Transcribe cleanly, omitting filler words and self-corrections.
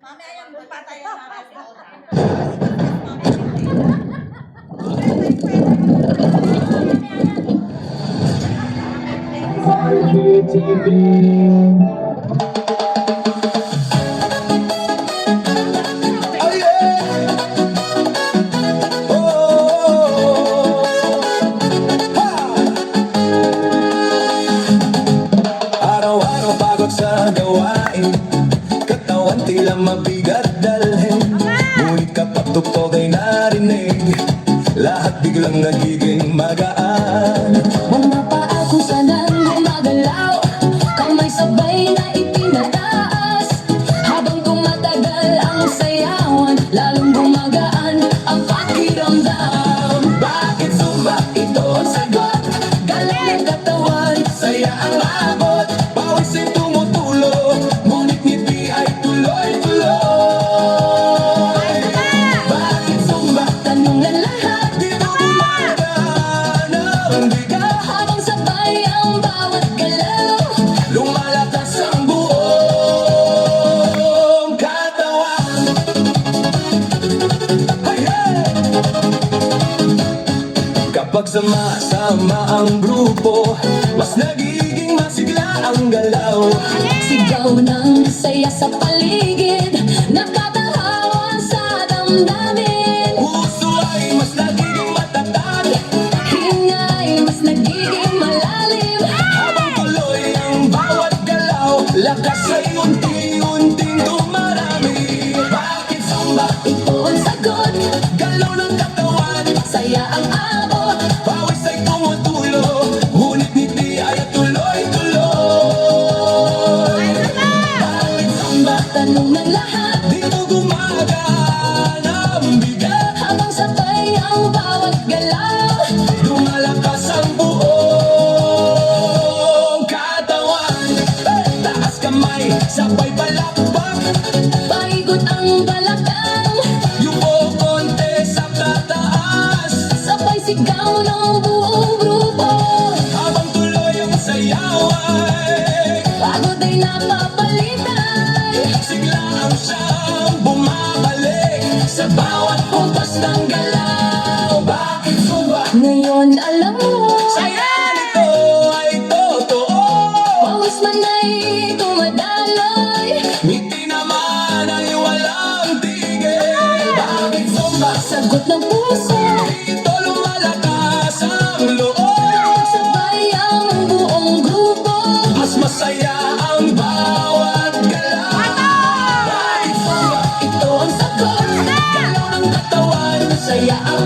Mamaya yan, patayan na kasi. Araw-araw pagod sa gawain, katawan tila mabigat dalhin. Ngunit kapag tugtog ay narinig, lahat biglang nagiging magaan. Mga paa kung saan gumagalaw, kamay sabay na itinataas. Habang tumatagal ang sayawan, lalong gumagaan ang pakiramdam. Bakit sumba ito ang sagot? Galing ang katawan, Saya ang abot, pawis ay tumutulo, ngunit ngiti ay tuloy-tuloy. Bakit sumba? tanong ng lahat. Dito gumagaan ang bigat, Habang sabay ang bawat galaw, lumalakas ang buong katawan. Hey, hey! Kapag sama-sama ang grupo, mas nagiging masigla ang galaw. sigaw ng saya sa paligid, nakatahawan sa damdamin. Puso ay mas nagiging matatag, Hingay mas nagiging malalim. habang tuloy ang bawat galaw, lakas ay unti-unting dumarami. Bakit sumba? Ito ang sagot, Galaw ng katawan, saya ang abot. pawis ay tumutulo, ngunit ngiti ay tuloy-tuloy. Bakit sumba? Tanong ng lahat, Dito gumagaan ang bigat, habang sabay ang bawat galaw. lumalakas ang buong katawan. Taas kamay, sabay palakpak, Paigot ang balakang, yung konti sa tataas. sabay sigaw ng buong grupo. Habang tuloy ang sayaw ay Pagod ay napapalitan, sigla ang siyang bumabalik sa bawat puntos ng galaw. Bakit sumba? ngayon alam mo. Saya nito ay totoo, Pawis man ay tumadaloy, ngiti naman ay walang tigil. Bakit sumba? sagot ng puso. Dito lumalakas ang loob, Sabay ang buong grupo, mas masaya ang bawat galaw. Bakit sumba? ito ang sagot. Galaw ng katawan, Saya ang